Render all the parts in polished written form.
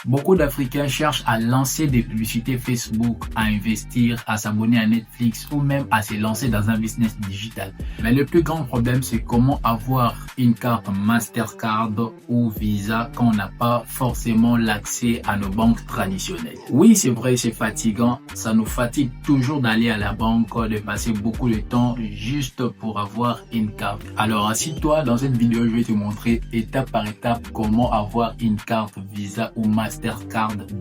Beaucoup d'Africains cherchent à lancer des publicités Facebook, à investir, à s'abonner à Netflix ou même à se lancer dans un business digital. Mais le plus grand problème, c'est comment avoir une carte Mastercard ou Visa quand on n'a pas forcément l'accès à nos banques traditionnelles. Oui, c'est vrai, c'est fatigant. Ça nous fatigue toujours d'aller à la banque, de passer beaucoup de temps juste pour avoir une carte. Alors, assis-toi, dans cette vidéo, je vais te montrer étape par étape comment avoir une carte Visa ou Mastercard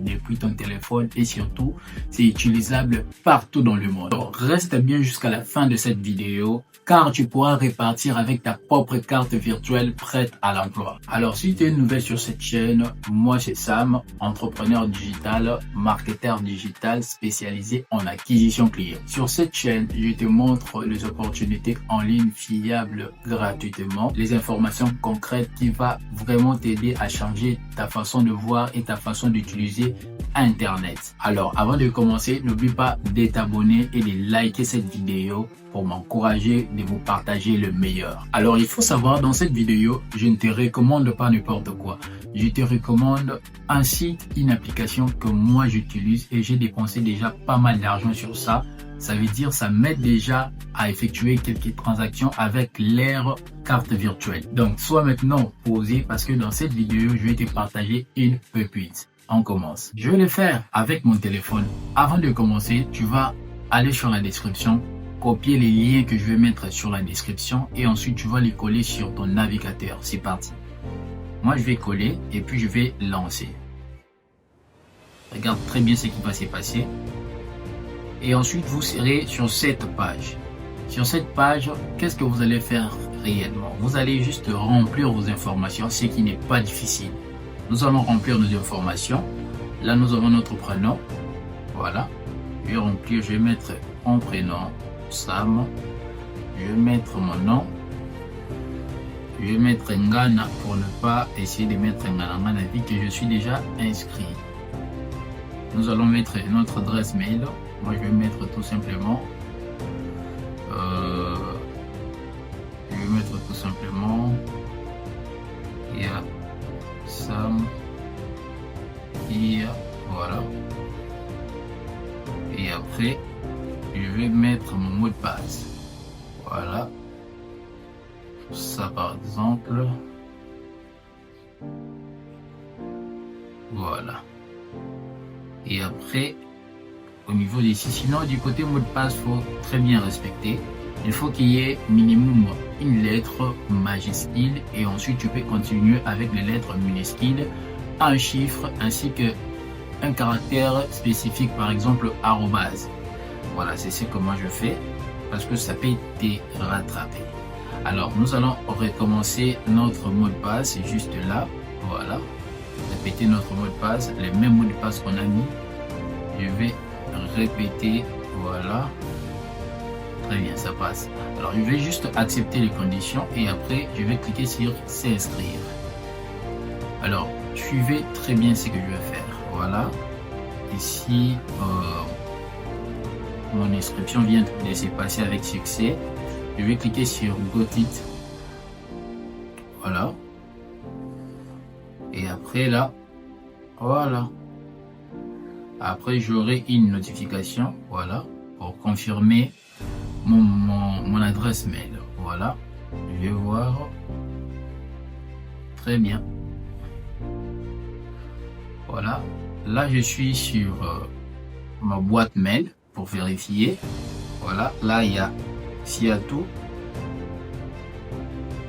depuis ton téléphone et surtout, c'est utilisable partout dans le monde. Donc, reste bien jusqu'à la fin de cette vidéo car tu pourras repartir avec ta propre carte virtuelle prête à l'emploi. Alors, si tu es nouvelle sur cette chaîne, moi c'est Sam, entrepreneur digital, marketeur digital spécialisé en acquisition client. Sur cette chaîne, je te montre les opportunités en ligne fiables gratuitement, les informations concrètes qui vont vraiment t'aider à changer ta façon de voir et ta façon d'utiliser Internet. Alors, avant de commencer, n'oublie pas de t'abonner et de liker cette vidéo pour m'encourager de vous partager le meilleur. Alors, il faut savoir, dans cette vidéo, je ne te recommande pas n'importe quoi. Je te recommande un site, une application que moi j'utilise et j'ai dépensé déjà pas mal d'argent sur ça. Ça veut dire ça m'aide déjà à effectuer quelques transactions avec leur carte virtuelle. Donc, sois maintenant posé parce que dans cette vidéo, je vais te partager une pépite. On commence. Je vais le faire avec mon téléphone. Avant de commencer, tu vas aller sur la description, copier les liens que je vais mettre sur la description et ensuite tu vas les coller sur ton navigateur. C'est parti. Moi, je vais coller et puis je vais lancer. Regarde très bien ce qui va se passer. Et ensuite, vous serez sur cette page. Sur cette page, qu'est-ce que vous allez faire réellement? Vous allez juste remplir vos informations, ce qui n'est pas difficile. Nous allons remplir nos informations. Là, nous avons notre prénom. Voilà. Je vais remplir, je vais mettre mon prénom, Sam. Je vais mettre mon nom. Je vais mettre Ngana pour ne pas essayer de mettre Ngana vu que je suis déjà inscrit. Nous allons mettre notre adresse mail. Moi, je vais mettre tout simplement. Sam. Voilà. Et après, je vais mettre mon mot de passe. Voilà. Ça, par exemple. Voilà. Et après, au niveau d'ici, sinon du côté mot de passe, il faut très bien respecter. Il faut qu'il y ait minimum une lettre majuscule et ensuite tu peux continuer avec les lettres minuscules, un chiffre ainsi que un caractère spécifique, par exemple arrobase. Voilà, c'est ce que moi je fais parce que ça peut te rattraper. Alors nous allons recommencer notre mot de passe juste là. Voilà, répéter notre mot de passe, les mêmes mots de passe qu'on a mis. Je vais répéter, voilà. Très bien, ça passe. Alors, je vais juste accepter les conditions et après, je vais cliquer sur s'inscrire. Alors, suivez très bien ce que je vais faire. Voilà. Ici, mon inscription vient de se passer avec succès. Je vais cliquer sur Got It. Voilà. Et après, là, voilà. Après, j'aurai une notification, voilà, pour confirmer mon adresse mail. Voilà, je vais voir. Très bien. Voilà, là je suis sur ma boîte mail pour vérifier. Voilà, là il y a tout.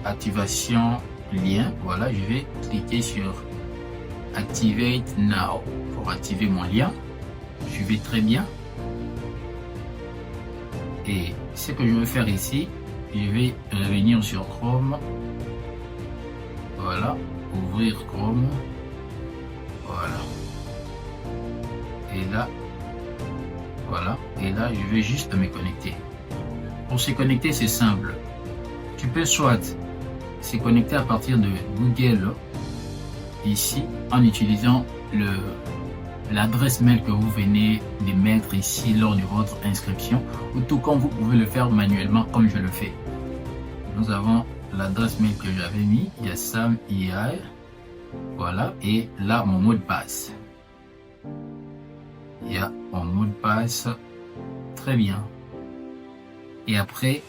Activation lien. Voilà, je vais cliquer sur Activate Now pour activer mon lien. Je vais très bien. Et ce que je vais faire ici, je vais revenir sur Chrome. Voilà, ouvrir Chrome. Voilà. Et là, voilà. Et là, je vais juste me connecter. Pour se connecter, c'est simple. Tu peux soit se connecter à partir de Google ici en utilisant l'adresse mail que vous venez de mettre ici lors de votre inscription, ou tout comme vous pouvez le faire manuellement comme je le fais. Nous avons l'adresse mail que j'avais mis, il y a Sam IA Voilà, et là mon mot de passe. Il y a mon mot de passe. Très bien. Et après,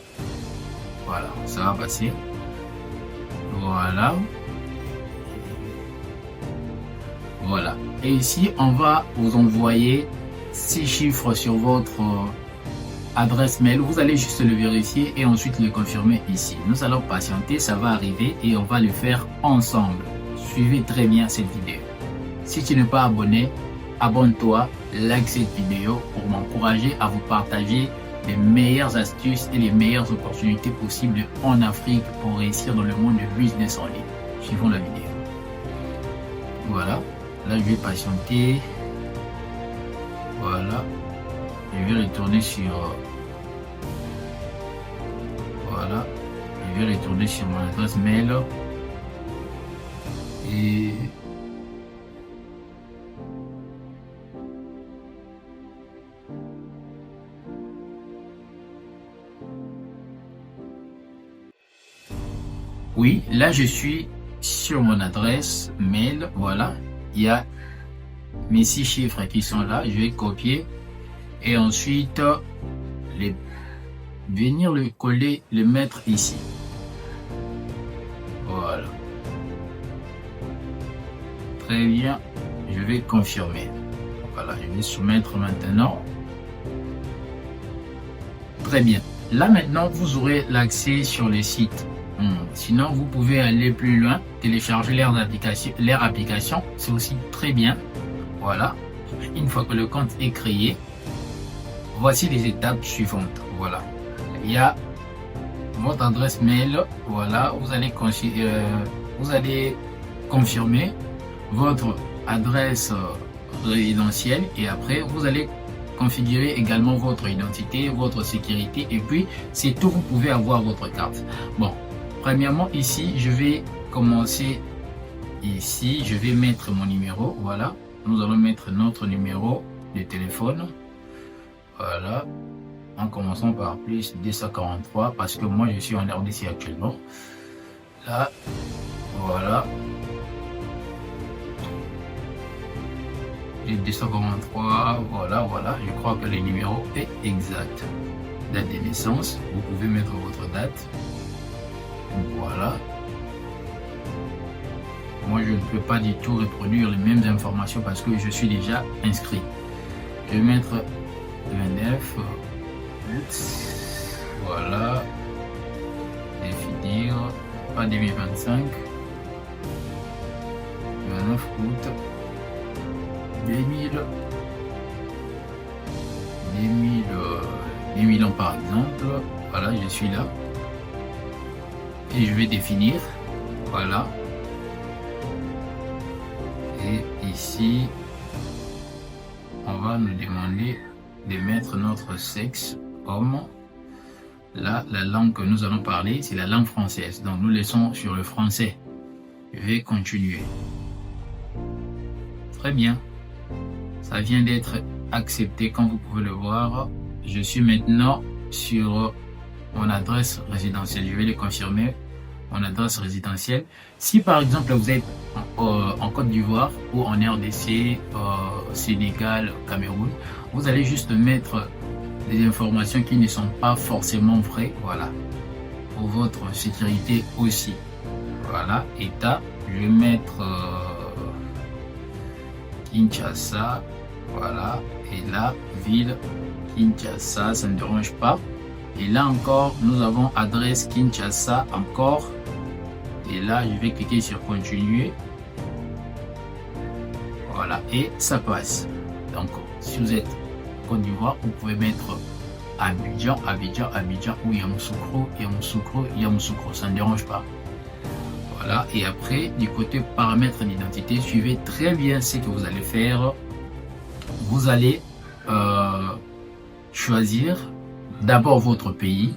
voilà, ça va passer. Voilà. Voilà. Et ici, on va vous envoyer 6 chiffres sur votre adresse mail. Vous allez juste le vérifier et ensuite le confirmer ici. Nous allons patienter, ça va arriver et on va le faire ensemble. Suivez très bien cette vidéo. Si tu n'es pas abonné, abonne-toi, like cette vidéo pour m'encourager à vous partager les meilleures astuces et les meilleures opportunités possibles en Afrique pour réussir dans le monde du business en ligne. Suivons la vidéo. Voilà, là je vais patienter. Voilà, je vais retourner sur voilà, je vais retourner sur mon adresse mail et oui, là je suis sur mon adresse mail. Voilà, il y a mes 6 chiffres qui sont là. Je vais copier et ensuite venir le coller, le mettre ici. Voilà, très bien. Je vais confirmer. Voilà, je vais soumettre maintenant. Très bien. Là maintenant vous aurez l'accès sur les sites. Sinon, vous pouvez aller plus loin, télécharger leur application, c'est aussi très bien. Voilà, une fois que le compte est créé, voici les étapes suivantes. Voilà, il y a votre adresse mail. Voilà, vous allez confirmer votre adresse résidentielle et après vous allez configurer également votre identité, votre sécurité et puis c'est tout, vous pouvez avoir votre carte. Bon. Premièrement, ici, je vais commencer ici. Je vais mettre mon numéro. Voilà. Nous allons mettre notre numéro de téléphone. Voilà. En commençant par plus 243 parce que moi, je suis en RDC actuellement. Là. Voilà. J'ai 243. Voilà, voilà. Je crois que le numéro est exact. Date de naissance. Vous pouvez mettre votre date. Voilà. Moi, je ne peux pas du tout reproduire les mêmes informations parce que je suis déjà inscrit. Je vais mettre 29 août. Voilà. Définir. Pas 2025. 29 août. 2000 ans par exemple. Voilà, je suis là. Et je vais définir, voilà, et ici on va nous demander de mettre notre sexe homme. Là, la langue que nous allons parler, c'est la langue française, donc nous laissons sur le français. Je vais continuer. Très bien, ça vient d'être accepté comme vous pouvez le voir. Je suis maintenant sur mon adresse résidentielle. Je vais le confirmer, mon adresse résidentielle. Si par exemple vous êtes en Côte d'Ivoire ou en RDC, Sénégal, Cameroun, vous allez juste mettre des informations qui ne sont pas forcément vraies. Voilà, pour votre sécurité aussi. Voilà, état, je vais mettre Kinshasa. Voilà, et là, ville Kinshasa, ça ne dérange pas. Et là encore, nous avons adresse Kinshasa encore. Et là, je vais cliquer sur continuer. Voilà, et ça passe. Donc, si vous êtes en Côte d'Ivoire, vous pouvez mettre Abidjan, Abidjan, Abidjan ou Yamoussoukro, Yamoussoukro, Yamoussoukro. Ça ne dérange pas. Voilà, et après, du côté paramètres d'identité, suivez très bien ce que vous allez faire. Vous allez choisir d'abord votre pays.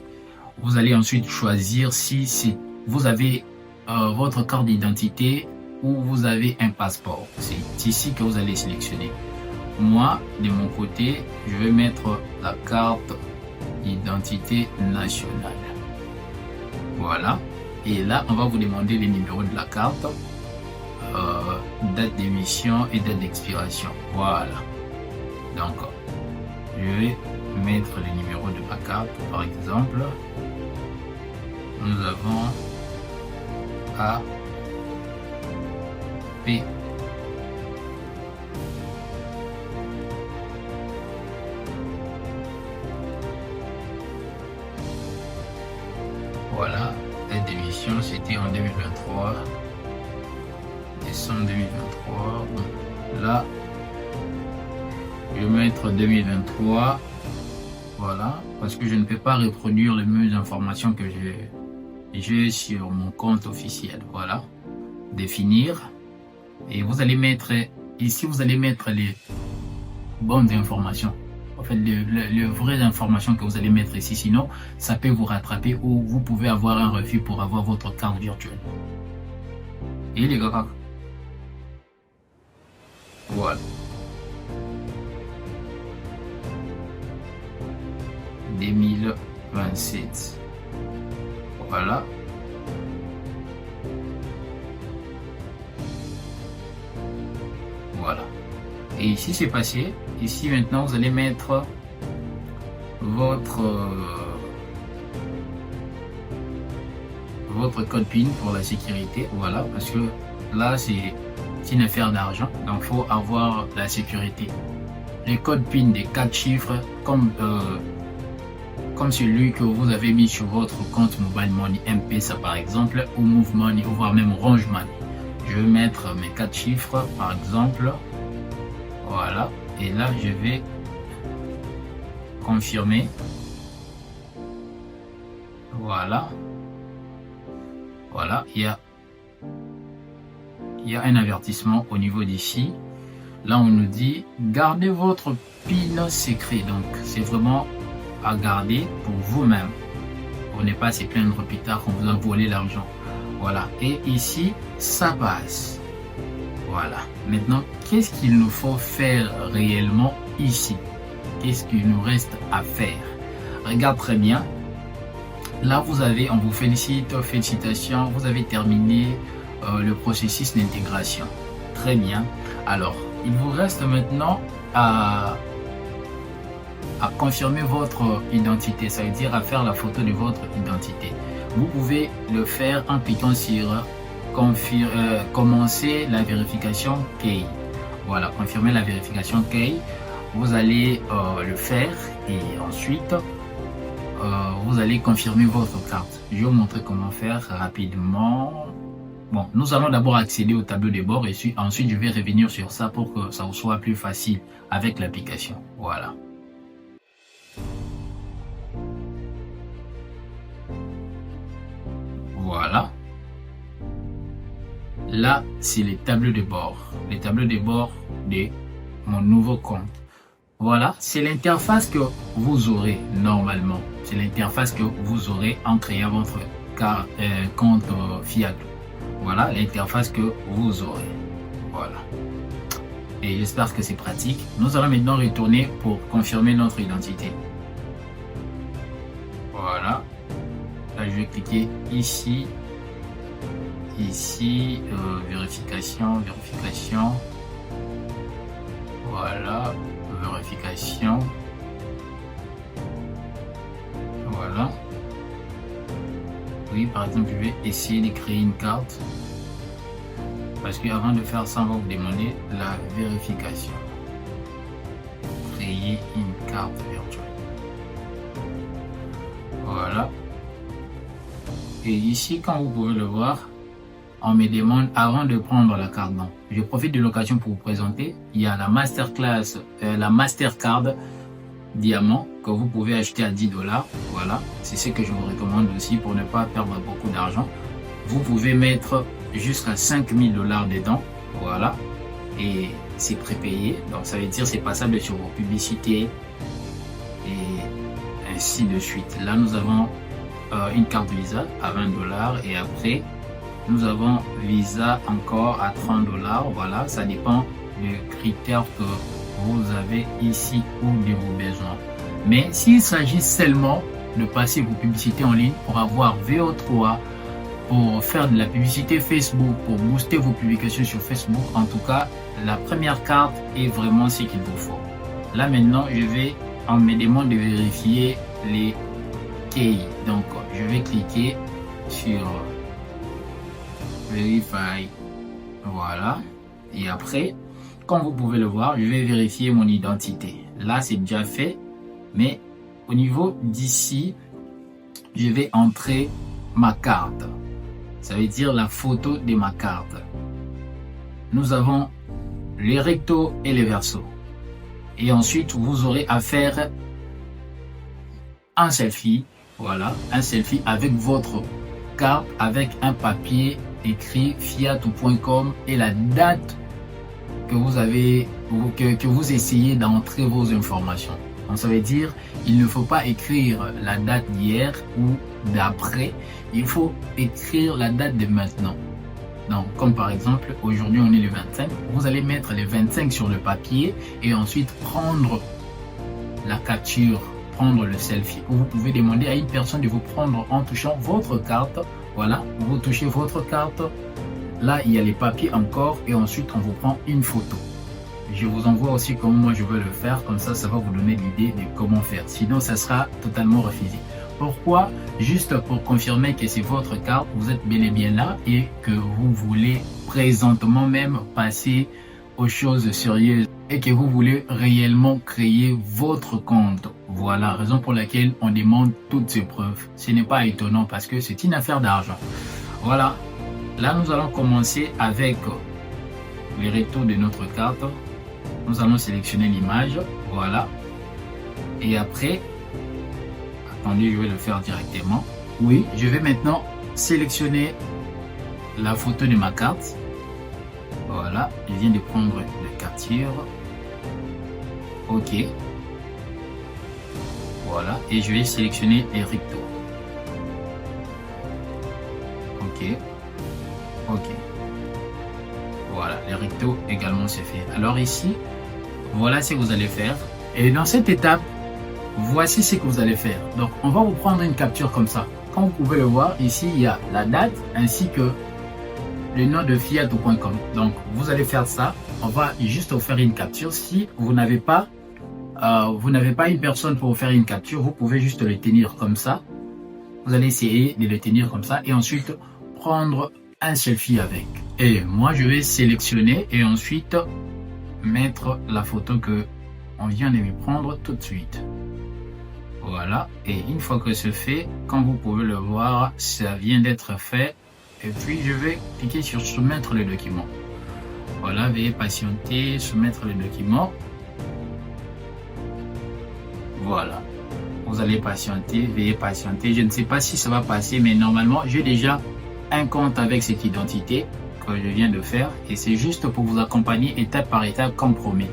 Vous allez ensuite choisir si vous avez votre carte d'identité ou vous avez un passeport. C'est ici que vous allez sélectionner. Moi, de mon côté, je vais mettre la carte d'identité nationale. Voilà. Et là, on va vous demander les numéros de la carte. date d'émission et date d'expiration. Voilà. Donc, je vais mettre le numéro de ma carte. Par exemple, nous avons A, P. Voilà, date d'émission, c'était en 2023. Décembre 2023. Bon, là, je vais mettre 2023. Voilà, parce que je ne peux pas reproduire les mêmes informations que j'ai sur mon compte officiel. Voilà, définir. Et vous allez mettre ici, vous allez mettre les bonnes informations. En fait, les vraies informations que vous allez mettre ici, sinon ça peut vous rattraper ou vous pouvez avoir un refus pour avoir votre carte virtuelle. Et les gars, voilà. « 2027 ». Voilà. Voilà. Et ici, c'est passé. Ici, maintenant, vous allez mettre votre code PIN pour la sécurité. Voilà, parce que là, c'est une affaire d'argent. Donc, il faut avoir la sécurité. Les codes PIN des 4 chiffres, comme celui que vous avez mis sur votre compte Mobile Money M-Pesa par exemple, ou Move Money, ou voire même Orange Money. Je vais mettre mes 4 chiffres par exemple. Voilà. Et là, je vais confirmer. Voilà. Voilà. Il y a un avertissement au niveau d'ici. Là, on nous dit gardez votre PIN secret. Donc, c'est vraiment à garder pour vous-même, pour ne pas se plaindre plus tard qu'on vous a volé l'argent. Voilà. Et ici, ça passe. Voilà. Maintenant, qu'est-ce qu'il nous faut faire réellement ici? Qu'est-ce qu'il nous reste à faire? Regarde très bien. Là, vous avez, on vous félicite, félicitations, vous avez terminé le processus d'intégration. Très bien. Alors, il vous reste maintenant à confirmer votre identité, ça veut dire à faire la photo de votre identité. Vous pouvez le faire en cliquant sur commencer la vérification KEI. Voilà, confirmer la vérification KEI. Vous allez le faire et ensuite vous allez confirmer votre carte. Je vais vous montrer comment faire rapidement. Bon, nous allons d'abord accéder au tableau de bord et ensuite je vais revenir sur ça pour que ça vous soit plus facile avec l'application. Voilà. Voilà. Là, c'est les tableaux de bord. Les tableaux de bord de mon nouveau compte. Voilà, c'est l'interface que vous aurez normalement. C'est l'interface que vous aurez en créant votre compte Fiat. Voilà, l'interface que vous aurez. Voilà. Et j'espère que c'est pratique. Nous allons maintenant retourner pour confirmer notre identité. Voilà. Là, je vais cliquer ici. Ici, vérification. Voilà, vérification. Voilà. Oui, par exemple, je vais essayer de créer une carte. Parce qu'avant de faire ça, on va vous demander la vérification. Créer une carte virtuelle. Voilà. Et ici, comme vous pouvez le voir, on me demande avant de prendre la carte. Donc, je profite de l'occasion pour vous présenter. Il y a la Masterclass, la Mastercard Diamant que vous pouvez acheter à $10. Voilà, c'est ce que je vous recommande aussi pour ne pas perdre beaucoup d'argent. Vous pouvez mettre jusqu'à $5000 dedans. Voilà, et c'est prépayé. Donc, ça veut dire c'est passable sur vos publicités et ainsi de suite. Là, nous avons une carte Visa à $20 et après nous avons Visa encore à $30. Voilà, ça dépend des critères que vous avez ici ou de vos besoins. Mais s'il s'agit seulement de passer vos publicités en ligne pour avoir VO3, pour faire de la publicité Facebook, pour booster vos publications sur Facebook, en tout cas, la première carte est vraiment ce qu'il vous faut. Là maintenant, on me demande de vérifier les KI. Donc, je vais cliquer sur Verify. Voilà. Et après, comme vous pouvez le voir, je vais vérifier mon identité. Là, c'est déjà fait. Mais au niveau d'ici, je vais entrer ma carte. Ça veut dire la photo de ma carte. Nous avons les rectos et les versos. Et ensuite, vous aurez à faire un selfie. Voilà, un selfie avec votre carte, avec un papier écrit fiat.com et la date que vous essayez d'entrer vos informations. Donc ça veut dire, il ne faut pas écrire la date d'hier ou d'après, il faut écrire la date de maintenant. Donc, comme par exemple, aujourd'hui on est le 25, vous allez mettre le 25 sur le papier et ensuite prendre la capture, prendre le selfie. Vous pouvez demander à une personne de vous prendre en touchant votre carte. Voilà, vous touchez votre carte. Là, il y a les papiers encore et ensuite on vous prend une photo. Je vous envoie aussi comment moi je veux le faire, comme ça va vous donner l'idée de comment faire. Sinon, ça sera totalement refusé. Pourquoi? Juste pour confirmer que c'est votre carte, vous êtes bel et bien là et que vous voulez présentement même passer aux choses sérieuses et que vous voulez réellement créer votre compte. Voilà, raison pour laquelle on demande toutes ces preuves. Ce n'est pas étonnant parce que c'est une affaire d'argent. Voilà, là nous allons commencer avec les rectos de notre carte. Nous allons sélectionner l'image, voilà. Et après, attendez, je vais le faire directement. Oui, je vais maintenant sélectionner la photo de ma carte. Voilà, je viens de prendre la capture. Ok. Voilà, et je vais sélectionner les rectos. Ok. Ok. Voilà, les rectos également c'est fait. Alors ici, voilà ce que vous allez faire. Et dans cette étape, voici ce que vous allez faire. Donc, on va vous prendre une capture comme ça. Comme vous pouvez le voir, ici, il y a la date ainsi que le nom de fiat.com. Donc, vous allez faire ça. On va juste vous faire une capture. Si vous n'avez pas une personne pour vous faire une capture, vous pouvez juste le tenir comme ça. Vous allez essayer de le tenir comme ça et ensuite prendre un selfie avec. Et moi, je vais sélectionner et ensuite mettre la photo que on vient de me prendre tout de suite. Voilà, et une fois que c'est fait, comme vous pouvez le voir, ça vient d'être fait. Et puis je vais cliquer sur soumettre le document. Voilà, veuillez patienter, soumettre le document. Voilà, vous allez patienter, veuillez patienter. Je ne sais pas si ça va passer, mais normalement j'ai déjà un compte avec cette identité que je viens de faire et c'est juste pour vous accompagner étape par étape comme promis.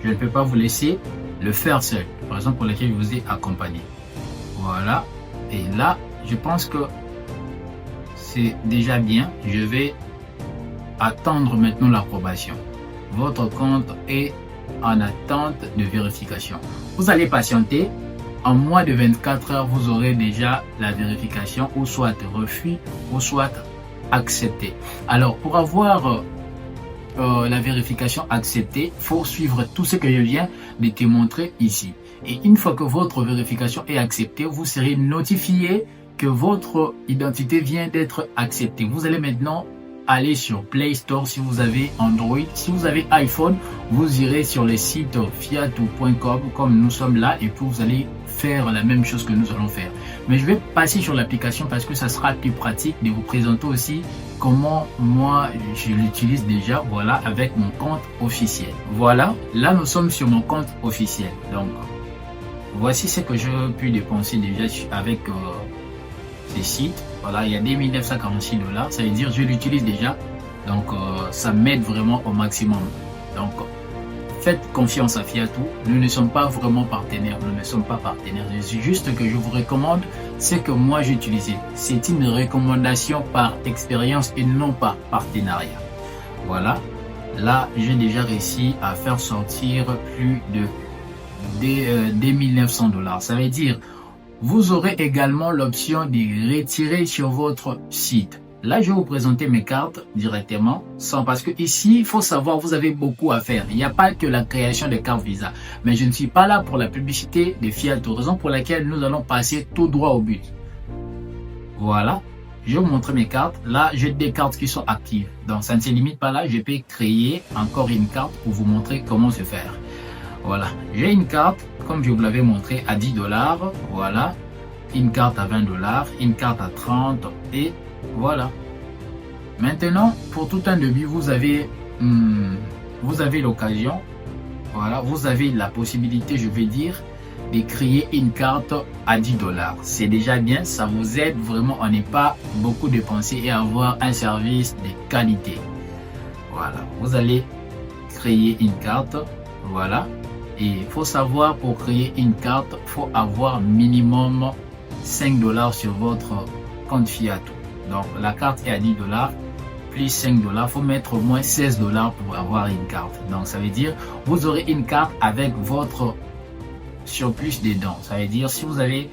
Je ne peux pas vous laisser le faire seul, par exemple pour laquelle je vous ai accompagné. Voilà, et là je pense que c'est déjà bien. Je vais attendre maintenant l'approbation. Votre compte est en attente de vérification. Vous allez patienter. En moins de 24 heures, vous aurez déjà la vérification ou soit refus ou soit accepté. Alors pour avoir la vérification acceptée, il faut suivre tout ce que je viens de te montrer ici. Et une fois que votre vérification est acceptée, vous serez notifié que votre identité vient d'être acceptée. Vous allez maintenant aller sur Play Store si vous avez Android. Si vous avez iPhone, vous irez sur le site fiat.com comme nous sommes là et puis vous allez faire la même chose que nous allons faire. Mais je vais passer sur l'application parce que ça sera plus pratique de vous présenter aussi comment moi je l'utilise déjà, voilà, avec mon compte officiel. Voilà, là nous sommes sur mon compte officiel. Donc, voici ce que je peux dépenser déjà avec ces sites. Voilà, il y a des 1946 $. Ça veut dire je l'utilise déjà. Donc, ça m'aide vraiment au maximum. Donc, faites confiance à Fiatou. Nous ne sommes pas vraiment partenaires. Nous ne sommes pas partenaires. C'est juste que je vous recommande ce que moi j'ai utilisé. C'est une recommandation par expérience et non par partenariat. Voilà. Là, j'ai déjà réussi à faire sortir plus de des 1900 $. Ça veut dire, vous aurez également l'option de retirer sur votre site. Là, je vais vous présenter mes cartes directement, sans parce que ici, il faut savoir, vous avez beaucoup à faire. Il n'y a pas que la création des cartes Visa. Mais je ne suis pas là pour la publicité des Fiat, raison pour laquelle nous allons passer tout droit au but. Voilà. Je vais vous montrer mes cartes. Là, j'ai des cartes qui sont actives. Donc, ça ne se limite pas là. Je peux créer encore une carte pour vous montrer comment se faire. Voilà. J'ai une carte, comme je vous l'avais montré, à 10 $. Voilà. Une carte à 20 $, une carte à 30 et voilà. Maintenant, pour tout un début, vous avez l'occasion, voilà, vous avez la possibilité, je vais dire, de créer une carte à 10 $. C'est déjà bien, ça vous aide vraiment à ne pas beaucoup dépenser et avoir un service de qualité. Voilà, vous allez créer une carte, voilà. Et il faut savoir, pour créer une carte, il faut avoir minimum 5 $ sur votre compte Fiat. Donc, la carte est à 10 $ plus 5 $. Il faut mettre au moins 16 $ pour avoir une carte. Donc, ça veut dire vous aurez une carte avec votre surplus dedans. Ça veut dire si vous avez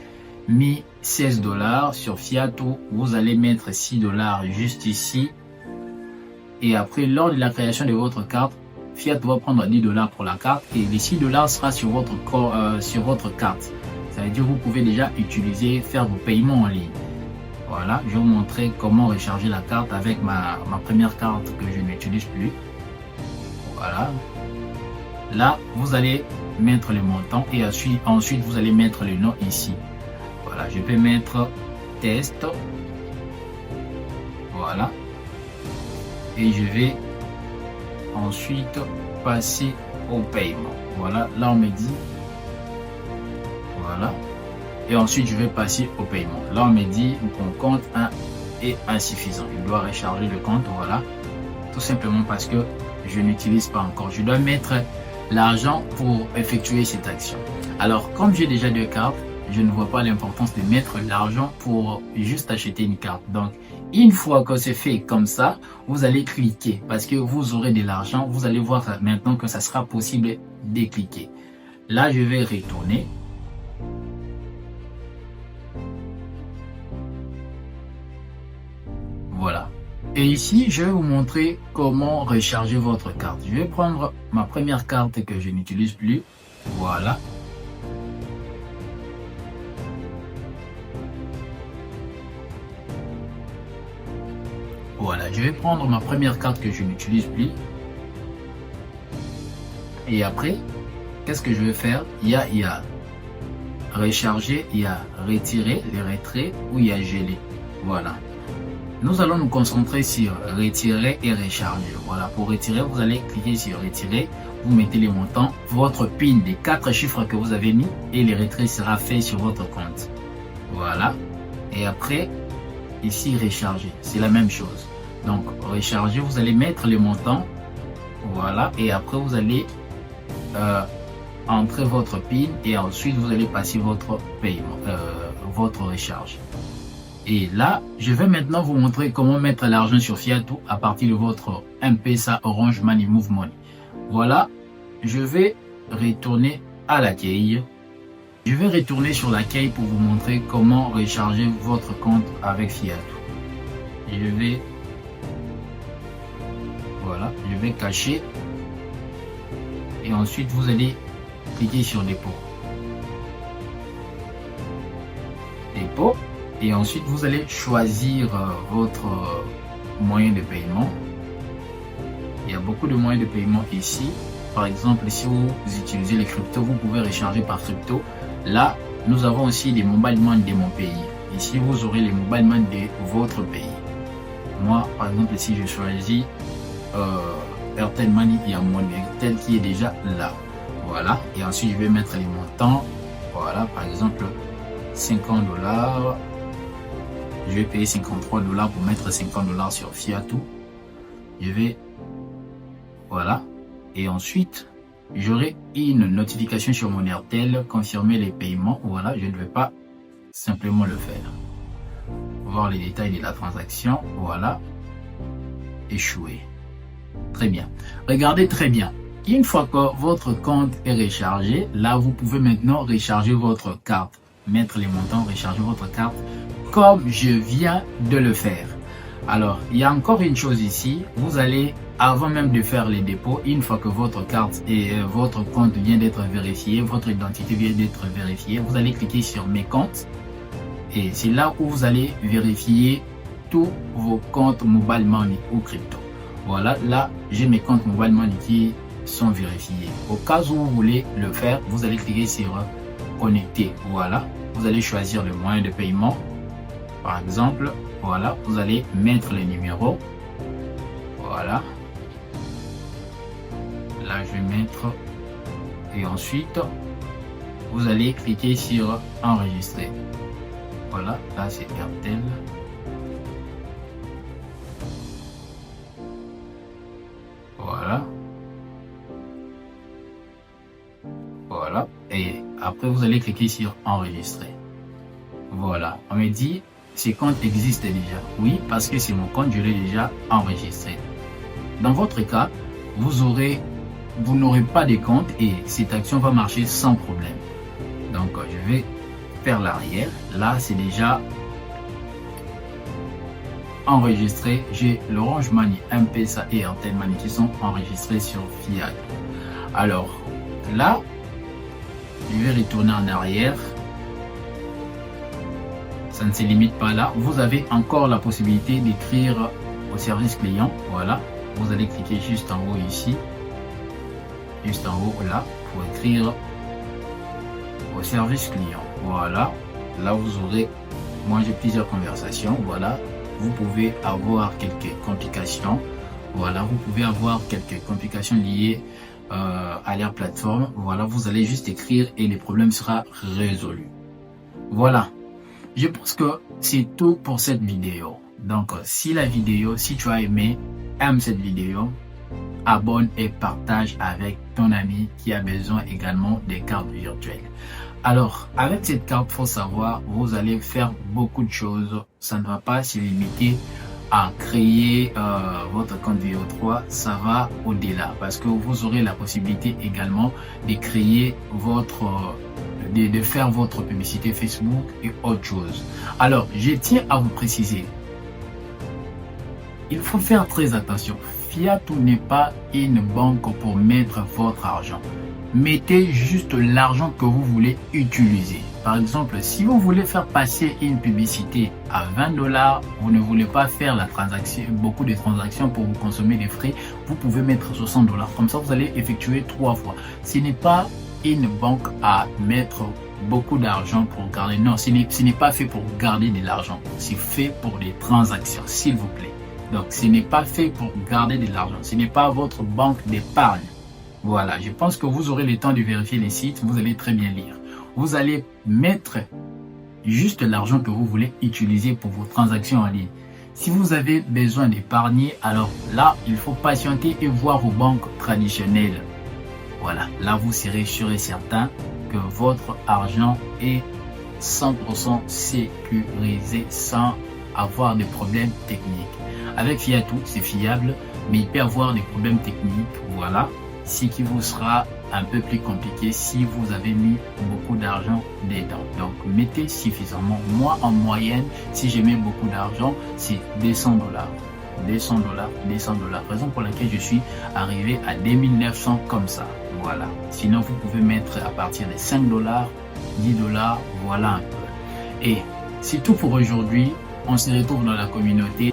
mis 16 $ sur Fiat, vous allez mettre 6 $ juste ici. Et après, lors de la création de votre carte, Fiat va prendre 10 $ pour la carte et les 6 $ sera sur votre carte. Ça veut dire que vous pouvez déjà utiliser, faire vos paiements en ligne. Voilà, je vais vous montrer comment recharger la carte avec ma première carte que je n'utilise plus. Voilà. Là, vous allez mettre le montant et ensuite vous allez mettre le nom ici. Voilà, je peux mettre test. Voilà. Et je vais ensuite passer au paiement. Voilà, là on me dit. Voilà. Et ensuite, je vais passer au paiement. Là, on me dit mon compte est insuffisant. Je dois recharger le compte. Voilà. Tout simplement parce que je n'utilise pas encore. Je dois mettre l'argent pour effectuer cette action. Alors, comme j'ai déjà 2 cartes, je ne vois pas l'importance de mettre l'argent pour juste acheter une carte. Donc, une fois que c'est fait comme ça, vous allez cliquer parce que vous aurez de l'argent. Vous allez voir maintenant que ça sera possible de cliquer. Là, je vais retourner. Voilà. Et ici, je vais vous montrer comment recharger votre carte. Je vais prendre ma première carte que je n'utilise plus. Voilà. Voilà, je vais prendre ma première carte que je n'utilise plus. Et après, qu'est-ce que je vais faire? Il y a recharger, il y a retirer, les retraits ou il y a geler. Voilà. Nous allons nous concentrer sur retirer et recharger. Voilà, pour retirer, vous allez cliquer sur retirer. Vous mettez les montants, votre PIN des 4 chiffres que vous avez mis et le retrait sera fait sur votre compte. Voilà. Et après, ici, recharger. C'est la même chose. Donc, recharger, vous allez mettre les montants. Voilà. Et après, vous allez entrer votre PIN et ensuite, vous allez passer votre paiement, votre recharge. Et là, je vais maintenant vous montrer comment mettre l'argent sur Fiat à partir de votre M-Pesa, Orange Money, Move Money. Voilà, je vais retourner à l'accueil. Je vais retourner sur l'accueil pour vous montrer comment recharger votre compte avec Fiat. Voilà, je vais cacher. Et ensuite, vous allez cliquer sur dépôt. Dépôt. Et ensuite, vous allez choisir votre moyen de paiement. Il y a beaucoup de moyens de paiement ici. Par exemple, si vous utilisez les cryptos, vous pouvez recharger par crypto. Là, nous avons aussi les mobile money de mon pays. Ici, vous aurez les mobile money de votre pays. Moi, par exemple, ici, je choisis Airtel Money, il y a mon Airtel qui est déjà là. Voilà. Et ensuite, je vais mettre les montants. Voilà, par exemple, 50 $. Je vais payer 53 $ pour mettre 50 $ sur Fiat. Je vais, voilà. Et ensuite, j'aurai une notification sur mon Airtel, confirmer les paiements. Voilà, je ne vais pas simplement le faire. Voir les détails de la transaction. Voilà. Échoué. Très bien. Regardez très bien. Une fois que votre compte est rechargé, là, vous pouvez maintenant recharger votre carte. Mettre les montants, recharger votre carte comme je viens de le faire. Alors, il y a encore une chose ici. Vous allez, avant même de faire les dépôts, une fois que votre carte et votre compte vient d'être vérifié, votre identité vient d'être vérifiée, vous allez cliquer sur mes comptes. Et c'est là où vous allez vérifier tous vos comptes Mobile Money ou crypto. Voilà, là, j'ai mes comptes Mobile Money qui sont vérifiés. Au cas où vous voulez le faire, vous allez cliquer sur connecter. Voilà, vous allez choisir le moyen de paiement. Par exemple, voilà, vous allez mettre le numéro. Voilà. Là, je vais mettre. Et ensuite, vous allez cliquer sur enregistrer. Voilà, là c'est Airtel. Voilà. Voilà. Et après, vous allez cliquer sur enregistrer. Voilà. On me dit, ce compte existe déjà. Oui, parce que c'est mon compte, je l'ai déjà enregistré. Dans votre cas, vous n'aurez pas de compte et cette action va marcher sans problème. Donc, je vais faire l'arrière. Là, c'est déjà enregistré. J'ai l'Orange Money, M-Pesa et Airtel Money qui sont enregistrés sur Fiat. Alors, là, je vais retourner en arrière. Ça ne se limite pas là. Vous avez encore la possibilité d'écrire au service client. Voilà. Vous allez cliquer juste en haut ici. Juste en haut là. Pour écrire au service client. Voilà. Là, vous aurez... Moi, j'ai plusieurs conversations. Voilà. Vous pouvez avoir quelques complications. Voilà. Vous pouvez avoir quelques complications liées à leur plateforme. Voilà. Vous allez juste écrire et le problème sera résolu. Voilà. Je pense que c'est tout pour cette vidéo. Donc, si tu as aimé, aime cette vidéo, abonne et partage avec ton ami qui a besoin également des cartes virtuelles. Alors, avec cette carte, faut savoir, vous allez faire beaucoup de choses. Ça ne va pas se limiter à créer votre compte VO3, ça va au-delà parce que vous aurez la possibilité également de créer de faire votre publicité Facebook et autre chose. Alors, je tiens à vous préciser, il faut faire très attention. Fiat n'est pas une banque pour mettre votre argent. Mettez juste l'argent que vous voulez utiliser. Par exemple, si vous voulez faire passer une publicité à 20 $, vous ne voulez pas faire beaucoup de transactions pour vous consommer des frais, vous pouvez mettre 60 $. Comme ça, vous allez effectuer 3 fois. Ce n'est pas une banque à mettre beaucoup d'argent pour garder. Non, ce n'est pas fait pour garder de l'argent. C'est fait pour des transactions, s'il vous plaît. Donc, ce n'est pas fait pour garder de l'argent. Ce n'est pas votre banque d'épargne. Voilà, je pense que vous aurez le temps de vérifier les sites. Vous allez très bien lire. Vous allez mettre juste l'argent que vous voulez utiliser pour vos transactions en ligne. Si vous avez besoin d'épargner, alors là, il faut patienter et voir vos banques traditionnelles. Voilà, là, vous serez sûr et certain que votre argent est 100% sécurisé sans avoir de problèmes techniques. Avec Fiatou, c'est fiable, mais il peut y avoir des problèmes techniques. Voilà, ce qui vous sera un peu plus compliqué si vous avez mis beaucoup d'argent dedans. Donc, mettez suffisamment. Moi, en moyenne, si je mets beaucoup d'argent, c'est 200 $. 200 $, 200 $. Raison pour laquelle je suis arrivé à 2900 comme ça. Voilà. Sinon, vous pouvez mettre à partir de 5 $, 10 $, voilà un peu. Et c'est tout pour aujourd'hui. On se retrouve dans la communauté.